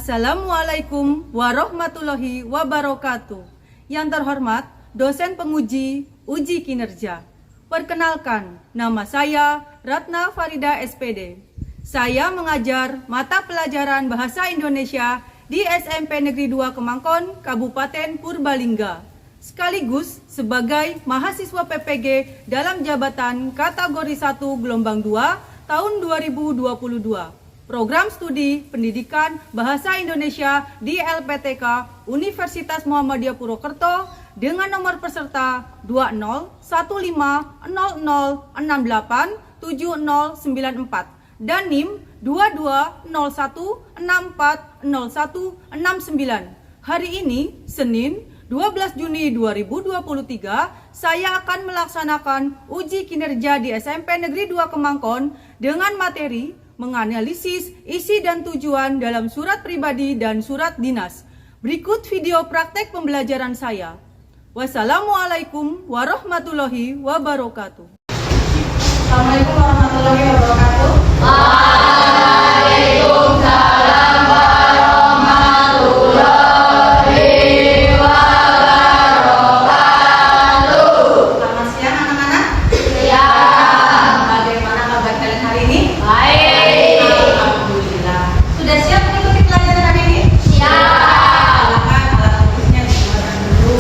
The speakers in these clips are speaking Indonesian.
Assalamualaikum warahmatullahi wabarakatuh. Yang terhormat, dosen penguji uji kinerja. Perkenalkan, nama saya Ratna Farida SPD. Saya mengajar mata pelajaran Bahasa Indonesia di SMP Negeri 2 Kemangkon, Kabupaten Purbalingga. Sekaligus sebagai mahasiswa PPG dalam jabatan kategori 1 gelombang 2 tahun 2022. Program studi pendidikan Bahasa Indonesia di LPTK Universitas Muhammadiyah Purwokerto dengan nomor peserta 201500687094 dan NIM 2201640169. Hari ini, Senin 12 Juni 2023, saya akan melaksanakan uji kinerja di SMP Negeri 2 Kemangkon dengan materi menganalisis isi dan tujuan dalam surat pribadi dan surat dinas. Berikut video praktek pembelajaran saya. Wassalamualaikum warahmatullahi wabarakatuh. Assalamualaikum warahmatullahi wabarakatuh. Waalaikumsalam warahmatullahi wabarakatuh. Selamat siang anak-anak. Siang. Bagaimana kabar kalian hari ini? Baik. Alhamdulillah. Sudah siap mengikuti pelajaran hari ini? Siap. Silakan alat tulisnya dikeluarkan dulu.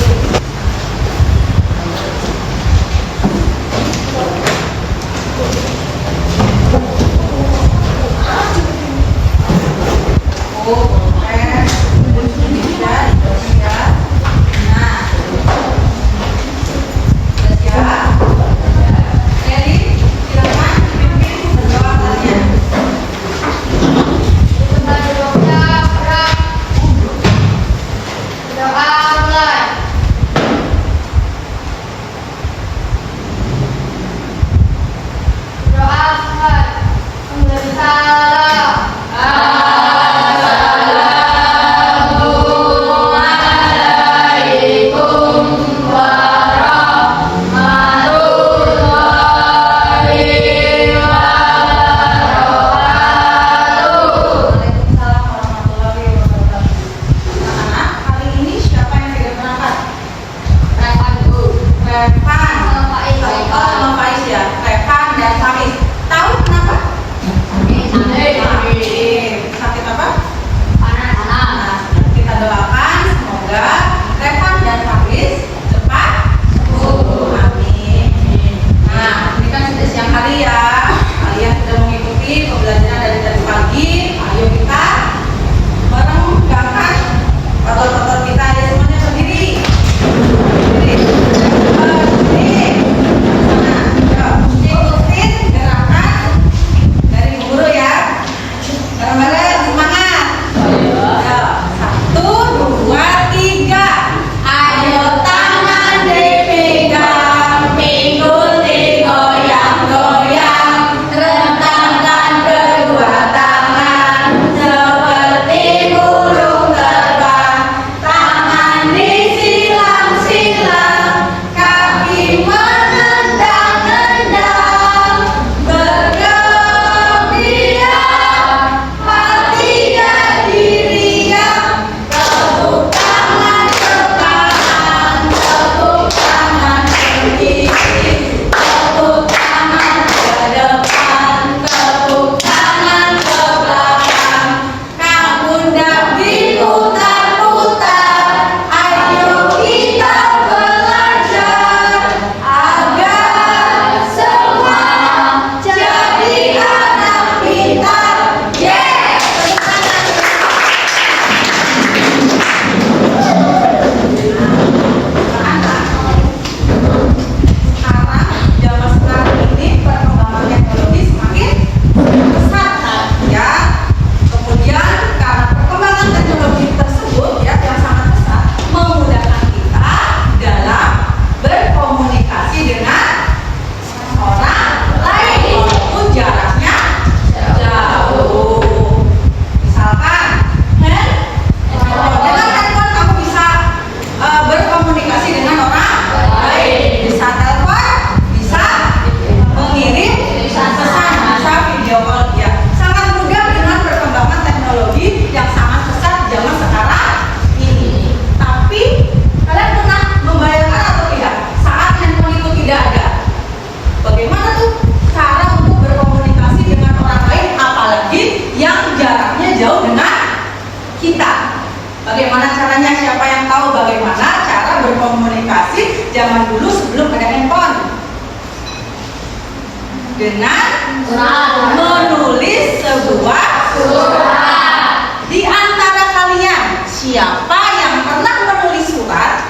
Dengan menulis sebuah surat. Di antara kalian siapa yang pernah menulis surat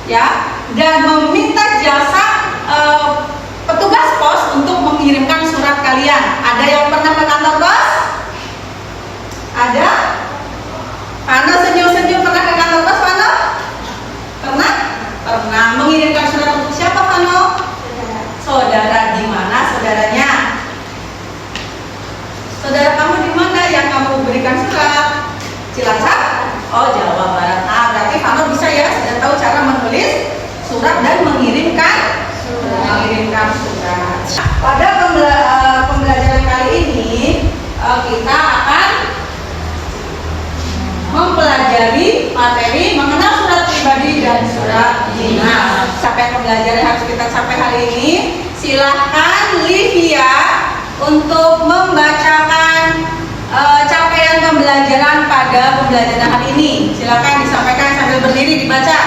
ya dan meminta jasa petugas pos untuk mengirimkan surat kalian? Ada yang pernah ke kantor pos? Ada? Pano senyum-senyum, pernah ke kantor pos, Pano? Pernah? Pernah. Mengirimkan surat untuk siapa, Pano? Saudara. Di mana saudaranya? Saudara kamu di mana yang kamu berikan surat? Cilacap? Oh, Jawa Barat. Nah, berarti Pano bisa ya, sudah tahu cara menulis surat dan mengirimkan surat. Pada pembelajaran kali ini kita akan mempelajari materi mengenal surat pribadi dan surat dinas. Capaian pembelajaran yang harus kita capai hari ini, silahkan Livia untuk membacakan capaian pembelajaran pada pembelajaran hari ini. Silakan disampaikan sambil berdiri dibaca.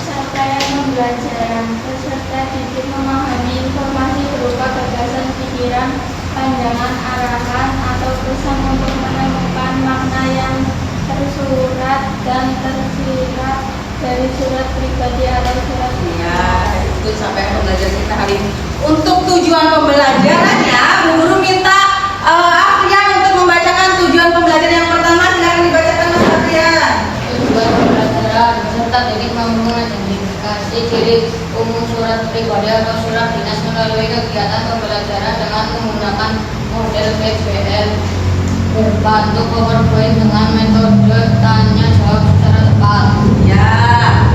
Capaian pembelajaran peserta didik memahami informasi berupa gagasan, pikiran, pandangan, arahan, atau pesan untuk menemukan makna yang tersurat dan tersirat dari surat pribadi atau surat dinas. Ya, itu capaian pembelajaran kita hari ini. Untuk tujuan pembelajarannya, Bu Guru minta Afrian untuk membacakan tujuan pembelajaran yang pertama. Silakan dibacakan Mas Afrian. Tujuan pembelajaran peserta didik mengidentifikasi ciri umum surat pribadi atau surat dinas melalui kegiatan pembelajaran dengan menggunakan model PBL berbantu PowerPoint dengan metode tanya jawab secara tepat. Ya,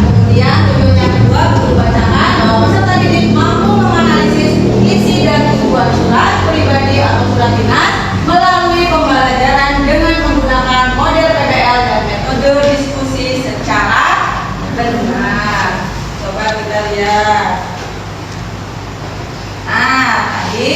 kemudian tujuan yang kedua Guru bacakan bahwa peserta didik mampu menganalisis isi dan tujuan surat pribadi atau surat dinas melalui pembelajaran dengan menggunakan model PBL dan metode diskusi secara benar. Coba kita lihat. Nah, tadi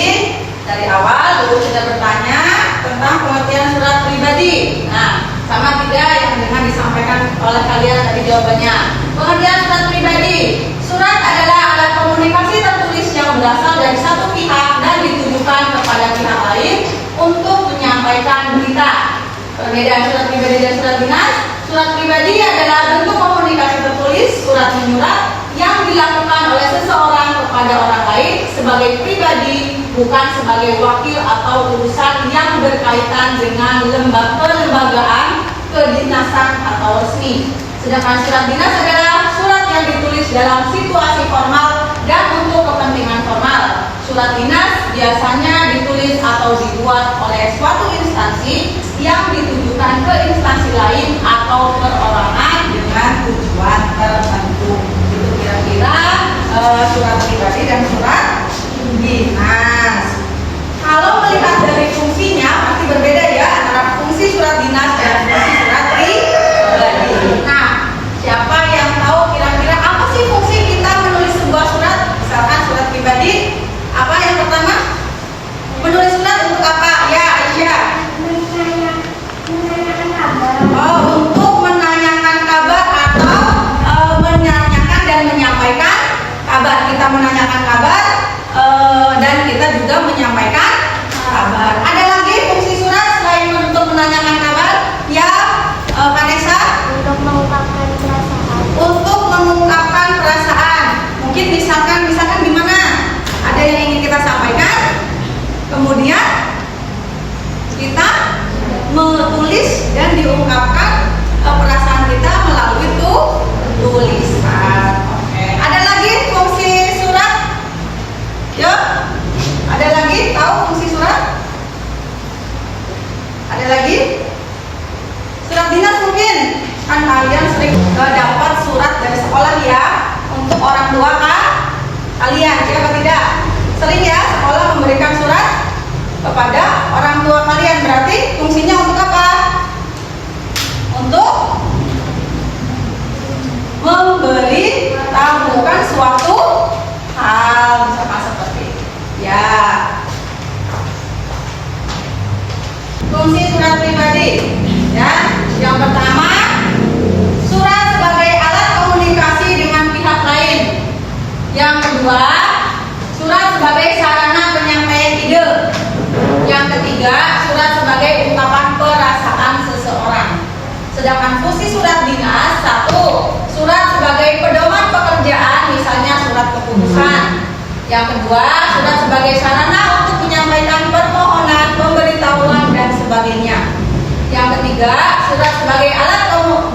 dari awal Guru sudah bertanya tentang pengertian surat pribadi. Nah, sama tidak yang dengan disampaikan oleh kalian tadi jawabannya. Pengertian surat pribadi. Surat adalah alat komunikasi tertulis yang berasal dari satu pihak dan ditujukan kepada pihak lain untuk menyampaikan berita. Perbedaan surat pribadi dan surat dinas. Surat pribadi adalah bentuk komunikasi tertulis, surat menyurat yang dilakukan oleh seseorang kepada orang lain sebagai pribadi, bukan sebagai wakil atau urusan yang berkaitan dengan pelembagaan, kedinasan atau resmi. Sedangkan surat dinas adalah surat yang ditulis dalam situasi formal dan untuk kepentingan formal. Surat dinas biasanya ditulis atau dibuat oleh suatu instansi yang ditujukan ke instansi lain atau perorangan dengan tujuan tertentu. Itu kira-kira surat pribadi dan surat dinas. Kalau melihat dari fungsinya pasti berbeda ya antara fungsi surat dinas dan fungsi surat pribadi. Nah, siapa yang tahu kira-kira apa sih fungsi kita menulis sebuah surat? Misalkan surat pribadi, apa yang pertama? Menulis surat untuk apa? Ya, Aisyah. Oh, untuk menanyakan kabar atau menanyakan dan menyampaikan kabar. Kita menanyakan kabar dan kita juga menyampaikan kabar. Ada lagi fungsi surat selain untuk menanyakan kabar? Ya, Vanessa? Untuk mengungkapkan perasaan. Untuk mengungkapkan perasaan. Mungkin misalkan di mana ada yang ingin kita sampaikan, kemudian kita menulis dan diungkapkan perasaan kita melalui tulisan. Oke. Ada lagi fungsi surat? Yuk, ada lagi tahu fungsi surat? Ada lagi? Surat dinas mungkin kan kalian sering dapat surat dari sekolah ya untuk orang tua kan? Kalian ya atau tidak? Sering ya sekolah memberikan surat kepada orang tua kalian. Berarti fungsinya untuk apa? Untuk memberi tahukan suatu hal, misalkan seperti ya. Fungsi surat pribadi ya. Yang pertama, surat sebagai alat komunikasi dengan pihak lain. Yang kedua, surat sebagai sarana penyampaian ide. Yang ketiga, surat sebagai ungkapan perasaan seseorang. Sedangkan fungsi surat dinas, satu, surat sebagai pedoman pekerjaan, misalnya surat keputusan. Yang kedua, surat sebagai sarana untuk menyampaikan permohonan, pemberitahuan, dan sebagainya. Yang ketiga, surat sebagai alat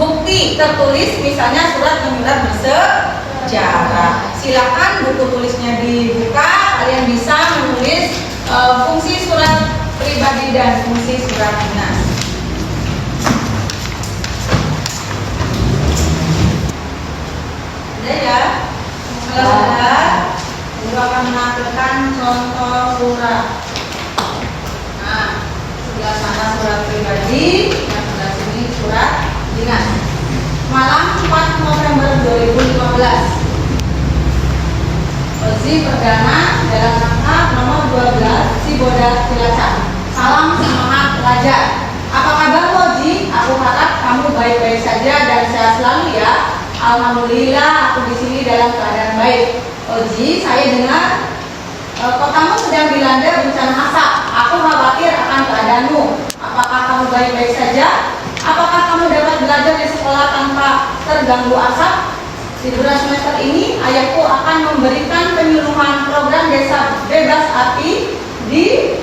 bukti tertulis, misalnya surat menyurat bersejarah. Silakan buku tulisnya dibuka, kalian bisa menulis fungsi surat pribadi dan fungsi surat dinas. Ada ya? Kalau ada, Ibu akan menampilkan contoh surat. Nah, sebelah sana surat pribadi, yang sebelah sini surat dinas. Malam 4 November 2015. Ozi Perdana dalam rangka nomor 12 Cibodas Cilacap. Salam semangat pelajar. Apa kabar Ozi? Aku harap kamu baik-baik saja dan sehat selalu ya. Alhamdulillah aku di sini dalam keadaan baik. Ozi, saya dengar kotamu sedang dilanda bencana asap. Aku khawatir akan keadaanmu. Apakah kamu baik-baik saja? Apakah kamu dapat belajar di sekolah tanpa terganggu asap? Liburan semester ini, ayahku akan memberikan penyuluhan program desa bebas api di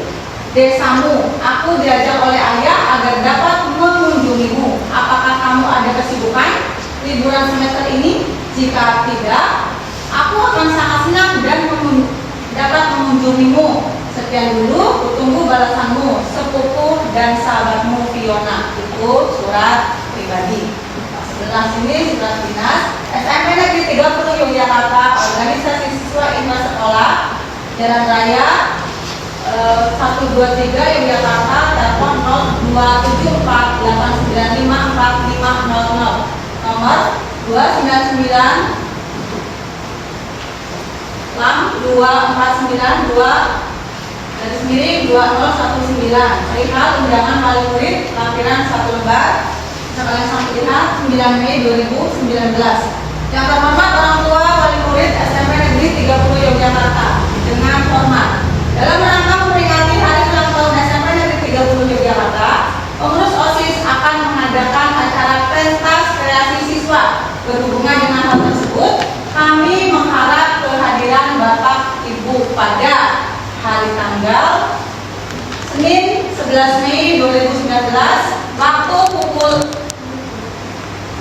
desamu. Aku diajak oleh ayah agar dapat mengunjungimu. Apakah kamu ada kesibukan liburan semester ini? Jika tidak, aku akan sangat senang dan dapat mengunjungimu. Sekian dulu, kutunggu balasanmu. Sepupu dan sahabatmu Fiona. Itu surat pribadi. Sebelah sini surat dinas. SMP Negeri 30 Yogyakarta, organisasi siswa Inma Sekolah, Jalan Raya 123 Yogyakarta, telepon 02748954500, nomor 299 lam 2492 garis miring 2019. Perihal undangan wali murid lampiran 1 lembar. Kalian sampai lihat 9 Mei 2019. Yang terhormat orang tua wali murid SMP Negeri 30 Yogyakarta, dengan hormat, dalam rangka memperingati hari ulang tahun SMP Negeri 30 Yogyakarta, pengurus OSIS akan mengadakan acara pentas kreasi siswa. Berhubungan dengan hal tersebut, kami mengharap kehadiran Bapak Ibu pada hari tanggal Senin 11 Mei 2019, waktu pukul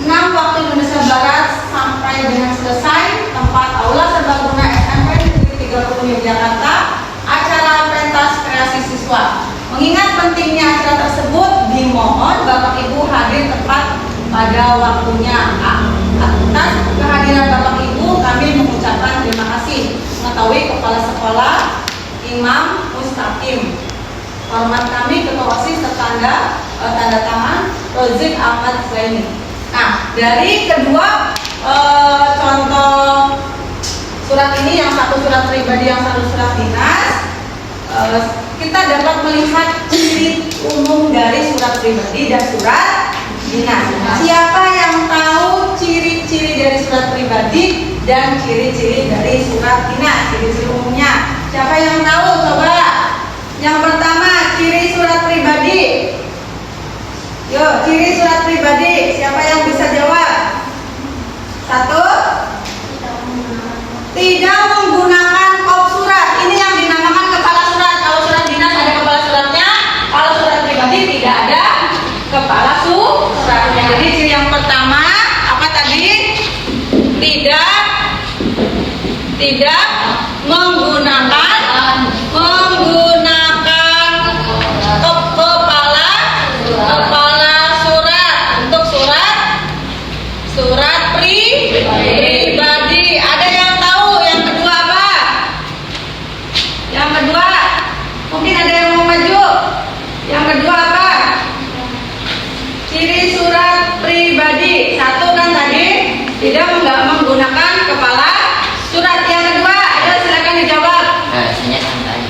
6 waktu Indonesia Barat sampai dengan selesai, tempat Aula Serbaguna SMP Negeri 30 Yogyakarta, acara pentas kreasi siswa. Mengingat pentingnya acara tersebut, dimohon Bapak Ibu hadir tepat pada waktunya. Atas kehadiran Bapak Ibu, kami mengucapkan terima kasih. Mengetahui Kepala Sekolah Imam Mustaqim. Hormat kami Ketua OSIS tanda tangan Rozik Ahmad Zaini. Nah, dari kedua contoh surat ini, yang satu surat pribadi, yang satu surat dinas, kita dapat melihat ciri umum dari surat pribadi dan surat dinas. Siapa yang tahu ciri-ciri dari surat pribadi dan ciri-ciri dari surat dinas, ciri-ciri umumnya? Siapa yang tahu? Coba. Yang pertama, ciri surat pribadi. Yo, ciri surat pribadi. Siapa yang bisa jawab? Satu, tidak menggunakan kop surat. Ini yang dinamakan kepala surat. Kalau surat dinas ada kepala suratnya, kalau surat pribadi tidak ada kepala suratnya. Jadi ciri yang pertama apa tadi? Tidak menggunakan kepala surat untuk surat pribadi. Ada yang tahu yang kedua apa? Yang kedua, mungkin ada yang mau maju. Yang kedua apa? Ciri surat pribadi. Satu kan tadi, tidak menggunakan kepala surat. Yang kedua, ayo silakan dijawab. Bahasanya santai.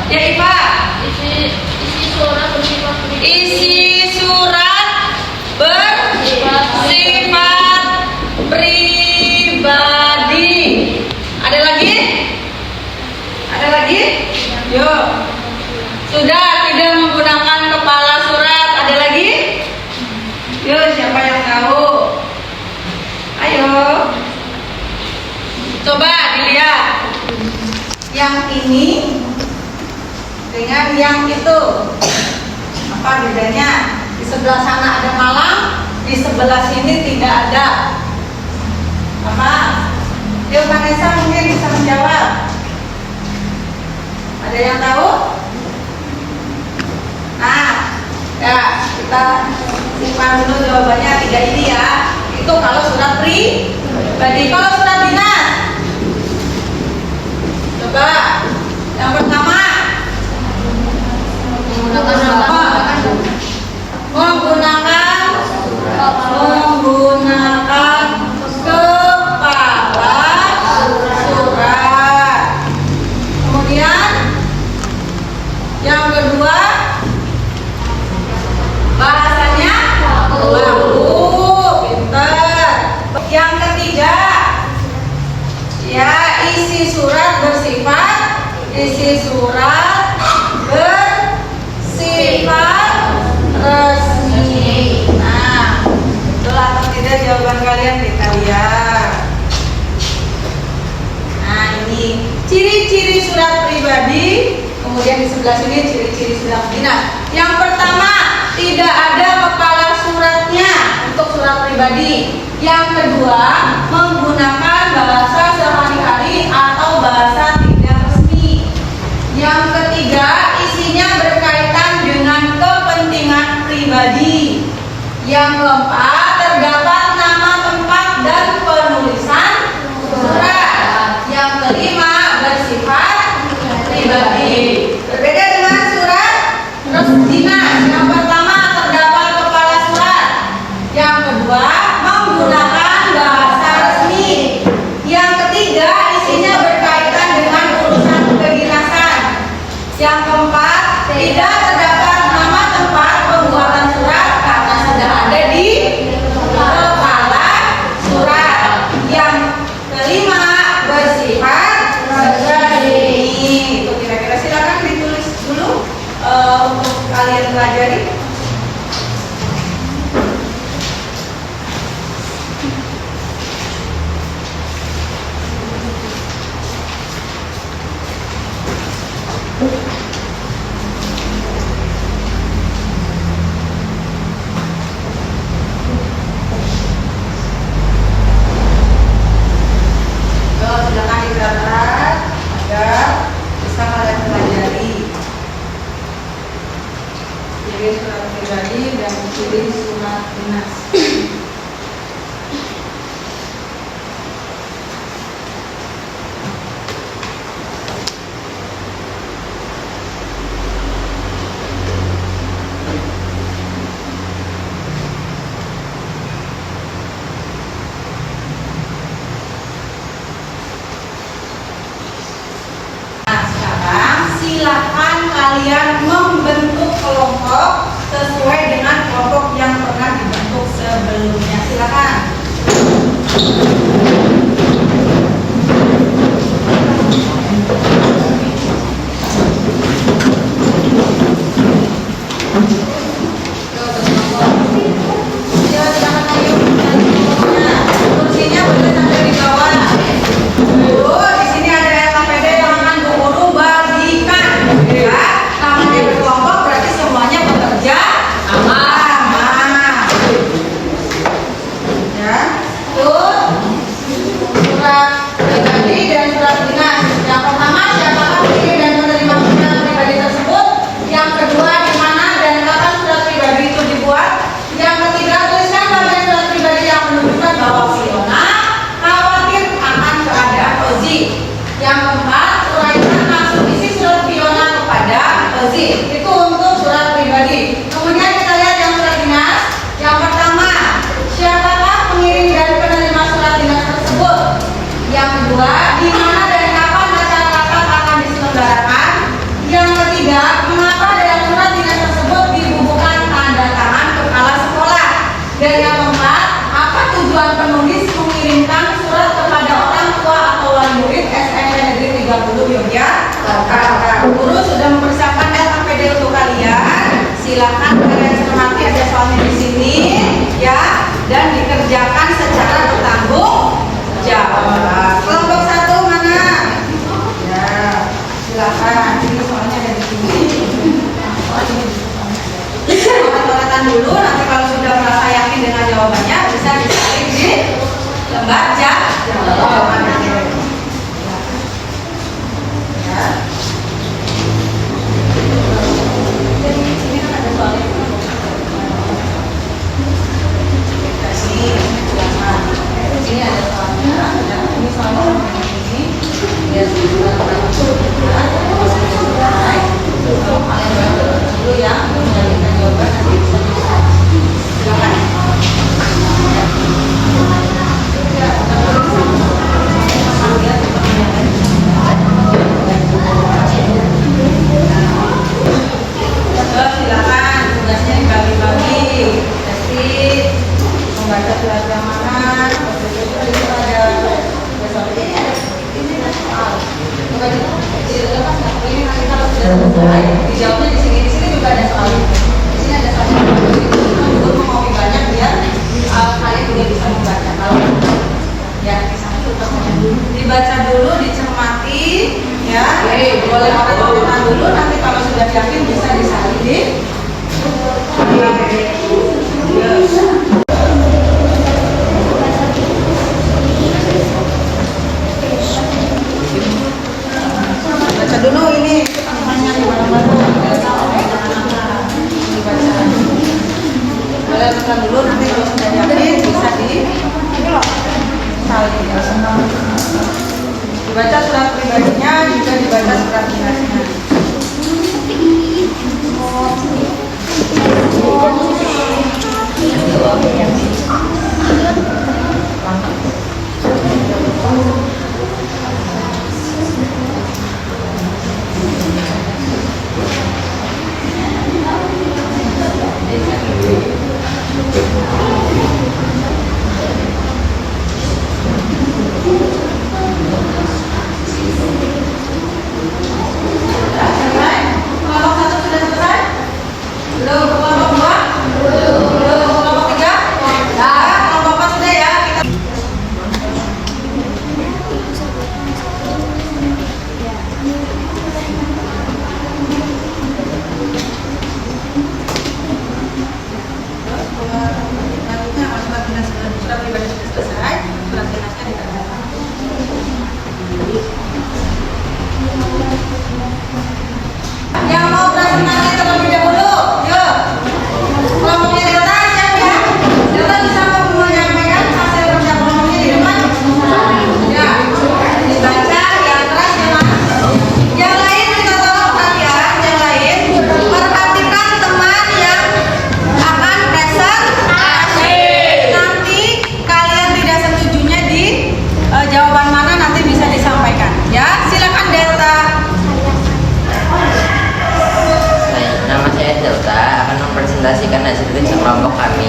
Ya Ipa. Isi surat bersifat pribadi. Isi surat bersifat pribadi. Ada lagi? Ada lagi? Yuk. Sudah tidak menggunakan kepala surat. Ada lagi? Yuk, siapa yang tahu? Ayo. Coba dilihat. Yang ini dengan yang itu. Apa bedanya? Di sebelah sana ada malam, di sebelah sini tidak ada. Apa? Yuk Vanessa mungkin bisa menjawab. Ada yang tahu? Nah, ya kita simpan dulu jawabannya 3 ini ya. Itu kalau surat pribadi. Kalau surat dinas, coba yang pertama menggunakan kepala surat. Kemudian yang kedua bahasanya baku, pinter. Yang ketiga ya isi surat bersifat resmi. Nah, betul atau tidak jawaban kalian kita lihat. Nah, ini ciri-ciri surat pribadi. Kemudian di sebelah sini ciri-ciri surat dinas. Yang pertama, tidak ada kepala suratnya untuk surat pribadi. Yang kedua, menggunakan bahasa sehari-hari atau bahasa tidak resmi. Yang ketiga, isinya berkaitan dengan kepentingan pribadi. Yang keempat, terdapat nama tempat dan penulisan surat. Yang kelima, bersifat pribadi. Berbeda dengan surat dinas. Yang pertama, terdapat kepala surat. Yang kedua, menggunakan bahasa resmi. Yang ketiga, isinya berkaitan dengan urusan kedinasan. Yang keempat, tidak terdapat nama tempat pembuatan surat karena sudah ada di kepala surat. Yang kelima, bersifat resmi. Itu kira-kira, silakan ditulis dulu untuk kalian pelajari. Silakan dicatat agar bisa kalian pelajari ciri surat pribadi dan ciri surat dinas. Silakan kalian membentuk kelompok sesuai dengan kelompok yang pernah dibentuk sebelumnya. Silakan. Kursinya boleh sampai di bawah. Di sini ada yang APD tangan guru bagikan. Ya, namanya berkelompok berarti semuanya bekerja sama. Ya, tuh 30 Yogyakarta. Guru sudah mempersiapkan LKPD untuk kalian. Silakan kalian cermati, ada soalnya di sini ya, dan dikerjakan secara bertanggung jawab. Kelompok 1 mana? Ya, silakan. Ini soalnya ada di sini. Coretan dulu, nanti kalau sudah merasa yakin dengan jawabannya bisa disalin di lembar jawaban. Ya. Sini kan ada soalnya. Ini ada soalnya, ini soalnya ini. Lihat dulu dulu ya, menjadikan jawaban nanti bisa disalin. Silakan. Silakan, tugasnya dibagi-bagi. Pasti membaca surat yang mana. Ini nanti kalau sudah selesai, dijawabnya di sini. Di sini juga ada soal. Di sini ada soal. Guru mau banyak biar kalian juga bisa membaca. Kalau ya, dibaca dulu, dicermati, ya. Boleh orang dulu. Nanti kalau sudah yakin bisa disalin. Baca dulu ini tantangannya di mana-mana. Dibaca. Boleh tekan dulu, nanti kalau sudah yakin bisa disalin. Dibaca surat pribadinya, juga dibaca surat dinasnya. Presentasikan hasil kerja kelompok kami.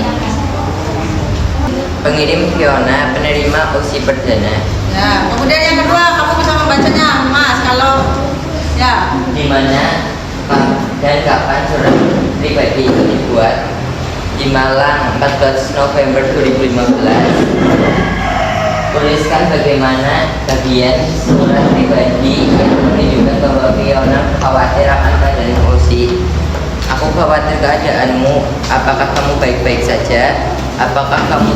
Pengirim Fiona, penerima usi perdana. Ya, kemudian yang kedua, kamu bisa membacanya, Mas. Kalau ya, Di mana dan kapan surat pribadi itu dibuat? Di Malang, 14 November 2015. Tuliskan bagaimana bagian surat pribadi yang menunjukkan bahwa Fiona khawatir akan keadaan usi. Aku khawatir keadaanmu. Apakah kamu baik-baik saja? Apakah kamu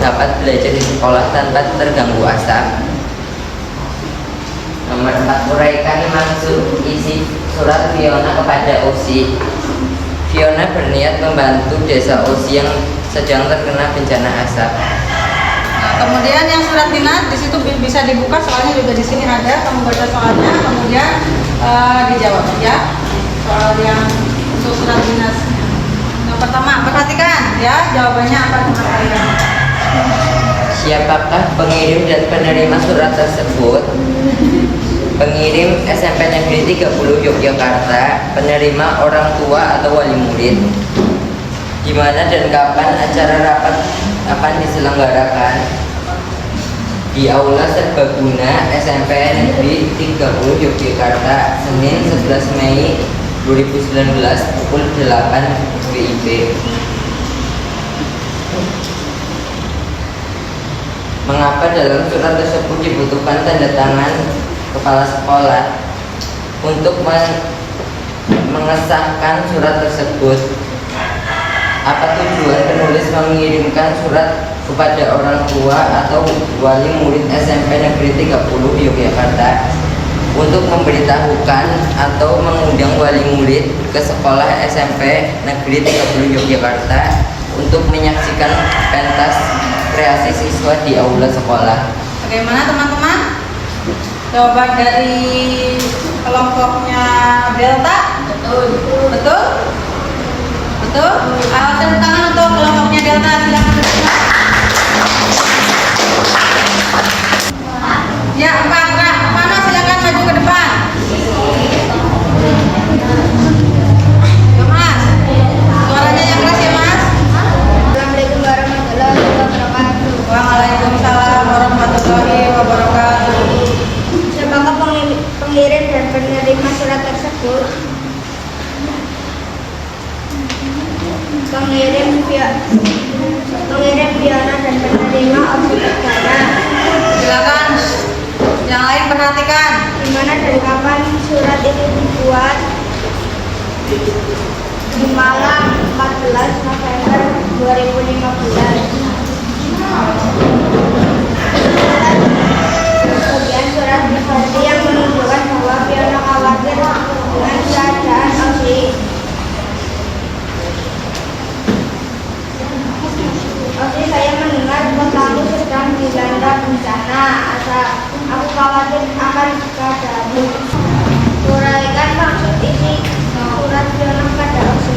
dapat belajar di sekolah tanpa terganggu asap? Nomor 4. Uraikan maksud isi surat Fiona kepada Usi. Fiona berniat membantu desa Usi yang sedang terkena bencana asap. Nah, kemudian yang surat dinas di situ bisa dibuka, soalnya juga di sini ada. Kamu baca soalnya, kemudian dijawab ya. Soal yang untuk surat dinas. Yang pertama, perhatikan ya jawabannya apa teman kalian. Siapakah pengirim dan penerima surat tersebut? Pengirim SMP Negeri 30 Yogyakarta, penerima orang tua atau wali murid. Di mana dan kapan acara rapat akan diselenggarakan? di Aula Serbaguna SMP Negeri 30 Yogyakarta, Senin 11 Mei 2019 pukul 8 WIB. Mengapa dalam surat tersebut dibutuhkan tanda tangan kepala sekolah untuk mengesahkan surat tersebut? Apa tujuan penulis mengirimkan surat kepada orang tua atau wali murid SMP Negeri 30 Yogyakarta untuk memberitahukan atau mengundang wali murid ke sekolah SMP Negeri 30 Yogyakarta untuk menyaksikan pentas kreasi siswa di aula sekolah? Bagaimana teman-teman? Jawaban dari kelompoknya Delta? Betul. Betul? Betul? Tepuk tangan untuk kelompoknya Delta, silakan bergerak. Ya, Pak, mana silakan maju ke depan. Ya, Mas. Suaranya yang keras ya, Mas. Assalamualaikum warahmatullahi wabarakatuh. Waalaikumsalam warahmatullahi wabarakatuh. Siapakah pengirim dan penerima surat tersebut? Pengirim piana dan penerima objek negara. Silakan. Yang lain perhatikan. Di mana dan kapan surat itu dibuat? Di Malang 14 November 2015. Bagian surat pribadi yang menunjukkan bahwa piano khawatir dengan keadaan Osi. Osi, saya mendengar kotamu sedang dilanda bencana. Aku khawatir akan keadaanmu. Uraikan maksud isi surat piano pada Osi.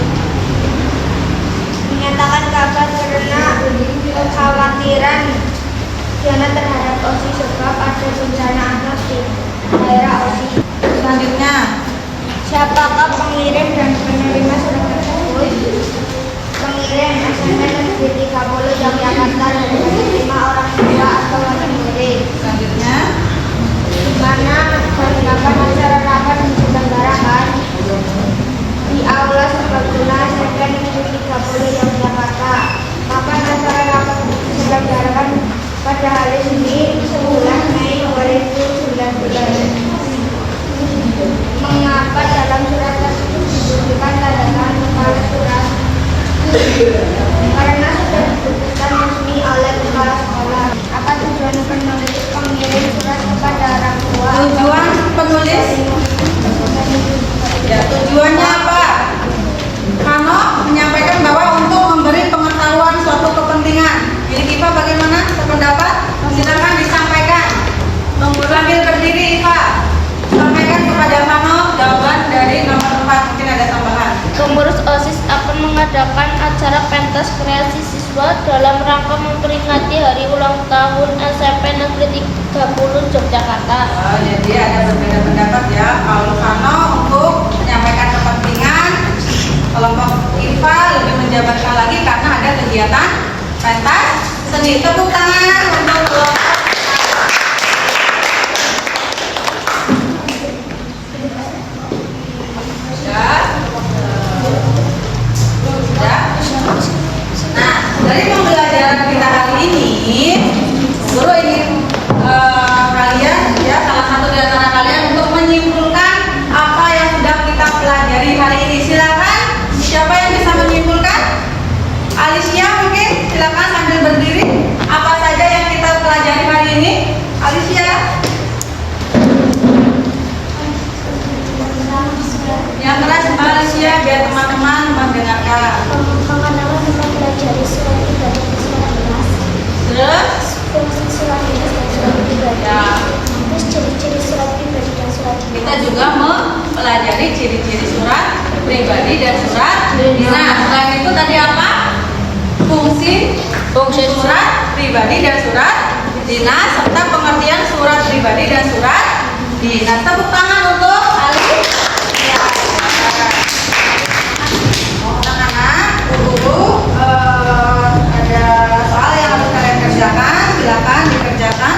Menyatakan kabar karena kekhawatiran Piana terhadap Osi sebab ada bencana anak di daerah Osi. Selanjutnya, Siapakah pengirim dan penerima surat tersebut? Pengirim SMP Negeri 30 Yogyakarta dan penerima orang tua atau wali murid. selanjutnya, Di mana dan kapan acara rapat diselenggarakan? Di Aula Serbaguna SMP Negeri 30 Yogyakarta. Kapan acara rapat diselenggarakan? Pada hari Senin 11 Mei 2019. Mengapa dalam surat tersebut dibutuhkan tanda tangan kepala surat? Karena sudah dibutuhkan resmi oleh kepala sekolah. Apa tujuan penulis pengirim surat kepada orang tua? tujuan penulis, ya tujuannya apa? Kano menyampaikan bahwa untuk memberi pengetahuan suatu kepentingan. Ini Iva bagaimana sependapat? Silakan disampaikan. Sambil berdiri Iva, sampaikan kepada Kano jawaban dari nomor 4. Mungkin ada tambahan. Pengurus OSIS akan mengadakan acara pentas kreasi siswa dalam rangka memperingati hari ulang tahun SMP Negeri 30 Yogyakarta. Oh, jadi ada berbeda pendapat ya. Kalau Kano untuk menyampaikan kepentingan, kelompok Iva lebih menjabarkan lagi karena ada kegiatan pentas seni. Tepuk tangan untuk kelompok. Ya. Nah, dari pembelajaran kita hari ini, guru ingin kalian, ya salah satu di antara kalian untuk menyimpulkan apa yang sudah kita pelajari hari ini. Silakan, siapa yang bisa menyimpulkan? Alicia mungkin, silakan sambil berdiri. Apa saja yang kita pelajari hari ini? Alicia. Yang keras Alicia biar teman-teman mendengarkan. Pertama kita pelajari surat ibadah dan surat ikhlas. Terus, Fungsi surat ikhlas dan surat ibadah. ya, Terus ciri-ciri surat ibadah dan surat ikhlas. kita juga mempelajari ciri-ciri surat pribadi dan surat dinas. Selain itu tadi apa? Fungsi surat pribadi dan surat dinas serta pengertian surat pribadi dan surat dinas. Tepuk tangan untuk Ali. Ya. Anak-anak, guru, ada soal yang harus kalian kerjakan, silakan dikerjakan.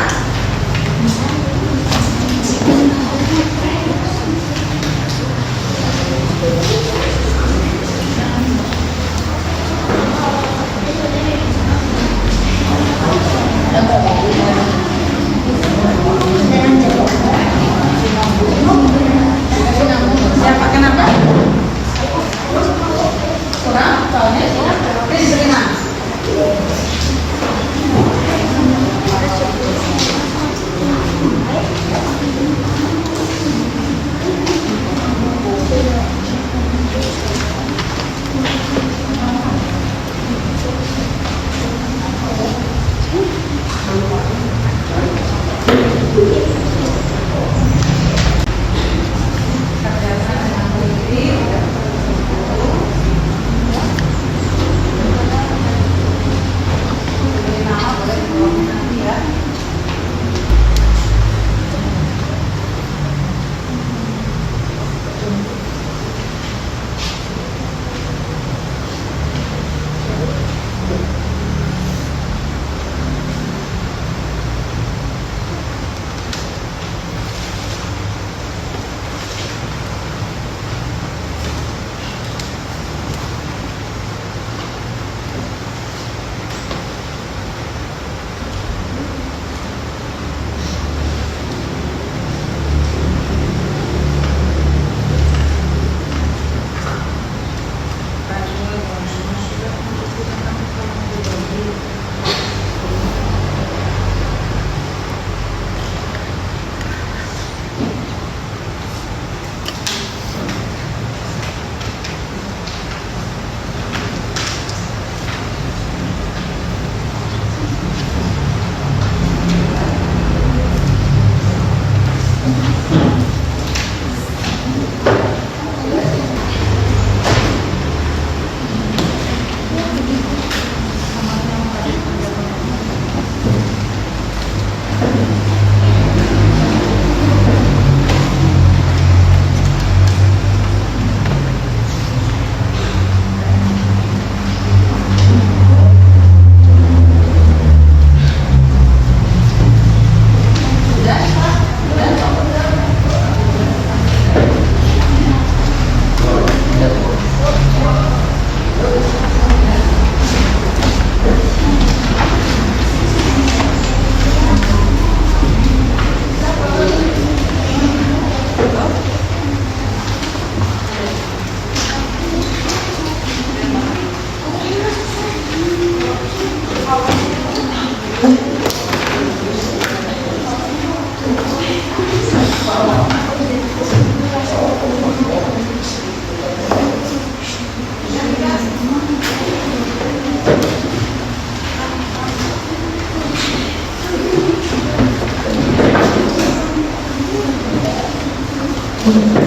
Selesai?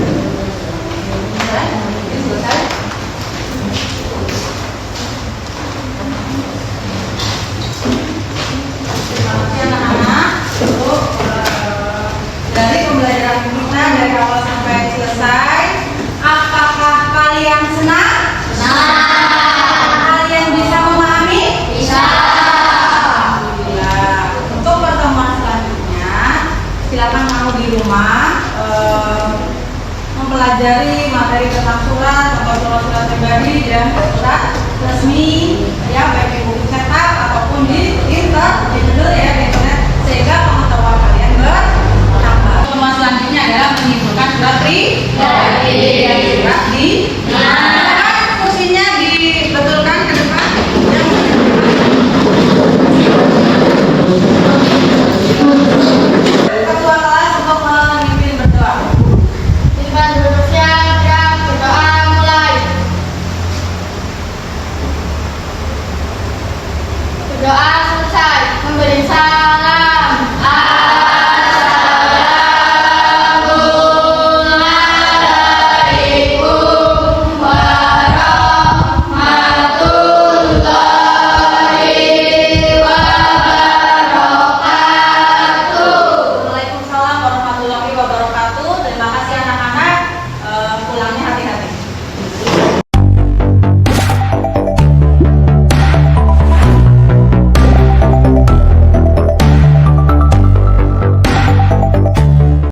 Ini selesai? Terima kasih anak-anak untuk dari pembelajaran kita dari awal sampai selesai. Apakah kalian senang? Kalian bisa memahami? Alhamdulillah. Untuk pertemuan selanjutnya, silakan kamu di rumah mempelajari materi tentang surat, tentang surat pribadi dan surat resmi, ya baik di buku cetak ataupun di internet, sehingga pengetahuan kalian bertambah. Pertemuan selanjutnya adalah menyimpulkan surat pribadi.